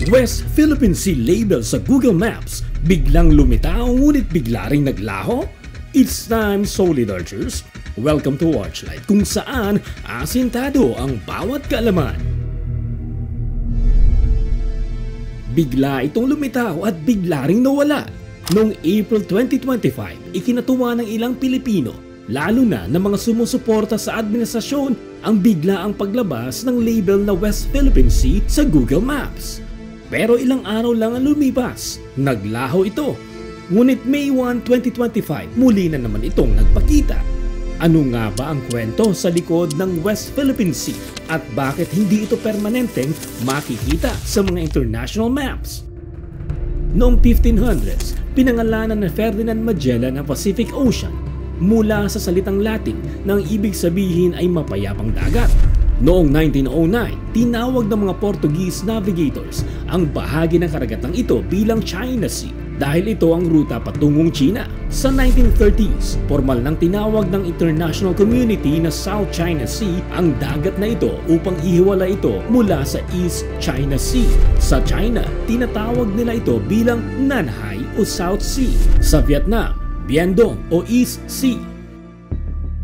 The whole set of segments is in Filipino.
West Philippine Sea label sa Google Maps, biglang lumitaw ngunit bigla ring naglaho? It's time, solid archers. Welcome to Archlight, kung saan asintado ang bawat kaalaman. Bigla itong lumitaw at bigla ring nawala. Noong April 2025, ikinatuwa ng ilang Pilipino, lalo na ng mga sumusuporta sa administrasyon, ang bigla ang paglabas ng label na West Philippine Sea sa Google Maps. Pero ilang araw lang ang lumipas, naglaho ito. Ngunit May 1, 2025, muli na naman itong nagpakita. Ano nga ba ang kwento sa likod ng West Philippine Sea at bakit hindi ito permanenteng makikita sa mga international maps? Noong 1500s, pinangalanan ni Ferdinand Magellan ang Pacific Ocean mula sa salitang Latin na ang ibig sabihin ay mapayapang dagat. Noong 1909, tinawag ng mga Portuguese navigators ang bahagi ng karagatang ito bilang China Sea dahil ito ang ruta patungong China. Sa 1930s, formal nang tinawag ng international community na South China Sea ang dagat na ito upang ihiwalay ito mula sa East China Sea. Sa China, tinatawag nila ito bilang Nanhai o South Sea. Sa Vietnam, Bien Dong o East Sea.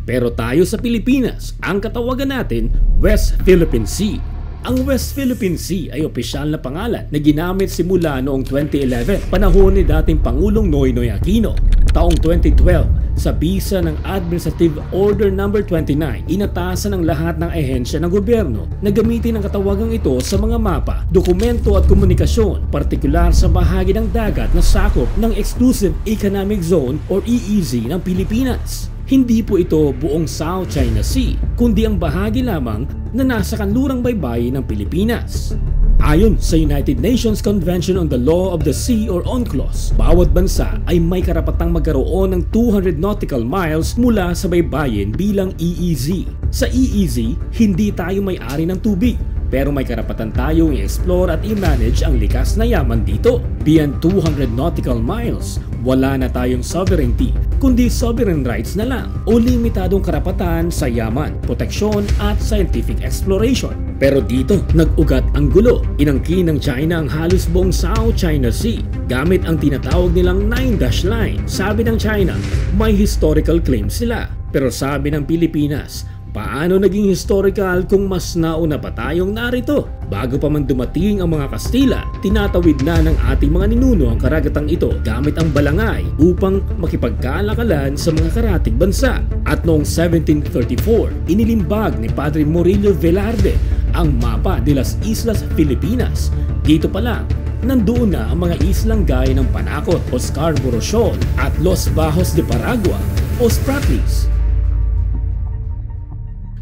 Pero tayo sa Pilipinas, ang katawagan natin, West Philippine Sea. Ang West Philippine Sea ay opisyal na pangalan na ginamit simula noong 2011, panahon ni dating Pangulong Noynoy Aquino. Taong 2012, sa bisa ng Administrative Order No. 29, inatasan ng lahat ng ahensya ng gobyerno na gamitin ang katawagang ito sa mga mapa, dokumento at komunikasyon, partikular sa bahagi ng dagat na sakop ng Exclusive Economic Zone or EEZ ng Pilipinas. Hindi po ito buong South China Sea, kundi ang bahagi lamang na nasa kanlurang baybayin ng Pilipinas. Ayon sa United Nations Convention on the Law of the Sea or UNCLOS, bawat bansa ay may karapatang magkaroon ng 200 nautical miles mula sa baybayin bilang EEZ. Sa EEZ, hindi tayo may-ari ng tubig, pero may karapatan tayong i-explore at i-manage ang likas na yaman dito. Beyond 200 nautical miles, wala na tayong sovereignty, kundi sovereign rights na lang o limitadong karapatan sa yaman, proteksyon at scientific exploration. Pero dito, nag-ugat ang gulo. Inangkin ng China ang halos buong South China Sea gamit ang tinatawag nilang 9-dash line. Sabi ng China, may historical claims sila. Pero sabi ng Pilipinas, paano naging historical kung mas nauna pa tayong narito? Bago pa man dumating ang mga Kastila, tinatawid na ng ating mga ninuno ang karagatang ito gamit ang balangay upang makipagkalakalan sa mga karatig bansa. At noong 1734, inilimbag ni Padre Murillo Velarde ang mapa de las Islas Filipinas. Dito pa lang, nandoon na ang mga islang gaya ng Panacot o Scarborough Shoal at Los Bajos de Paragua o Spratlys.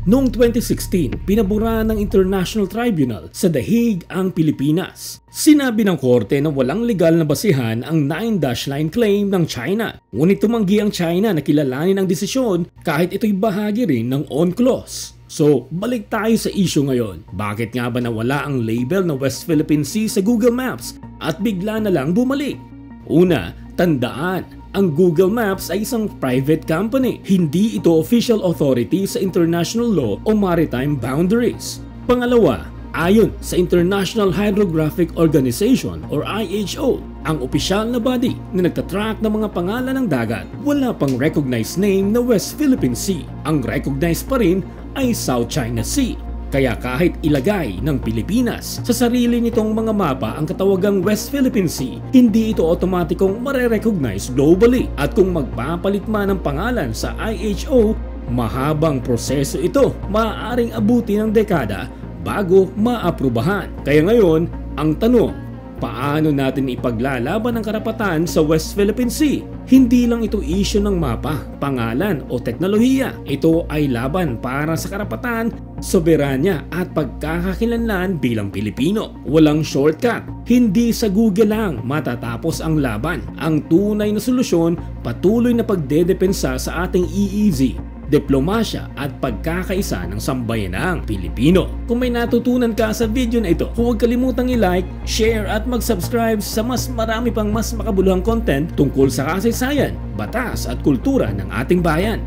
Noong 2016, pinabura ng International Tribunal sa The Hague ang Pilipinas. Sinabi ng korte na walang legal na basihan ang 9-dash line claim ng China. Ngunit tumanggi ang China na kilalanin ang desisyon kahit ito'y bahagi rin ng UNCLOS. So, balik tayo sa issue ngayon. Bakit nga ba nawala ang label na West Philippine Sea sa Google Maps at bigla na lang bumalik? Una, tandaan, ang Google Maps ay isang private company. Hindi ito official authority sa international law o maritime boundaries. Pangalawa, ayon sa International Hydrographic Organization or IHO, ang opisyal na body na nagtatrack ng mga pangalan ng dagat, wala pang recognized name na West Philippine Sea. Ang recognized pa rin ay South China Sea. Kaya kahit ilagay ng Pilipinas sa sarili nitong mga mapa ang katawagang West Philippine Sea, hindi ito otomatikong mare-recognize globally. At kung magpapalit man ng pangalan sa IHO, mahabang proseso ito, maaaring abuti ng dekada bago maaprubahan. Kaya ngayon, ang tanong, paano natin ipaglalaban ang karapatan sa West Philippine Sea? Hindi lang ito issue ng mapa, pangalan o teknolohiya. Ito ay laban para sa karapatan, soberanya at pagkakakilanlan bilang Pilipino. Walang shortcut. Hindi sa Google lang matatapos ang laban. Ang tunay na solusyon, patuloy na pagdedepensa sa ating EEZ, diplomasya at pagkakaisa ng sambayanang Pilipino. Kung may natutunan ka sa video na ito, huwag kalimutang i-like, share at mag-subscribe sa mas marami pang mas makabuluhang content tungkol sa kasaysayan, batas at kultura ng ating bayan.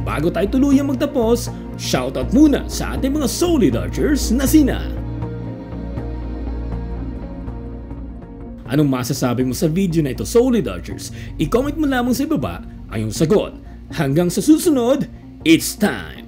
Bago tayo tuluyang magtapos, shoutout muna sa ating mga solid archers na sina Anong masasabi mo sa video na ito, Solid Archers? I-comment mo lamang sa ibaba ang iyong sagot. Hanggang sa susunod, it's time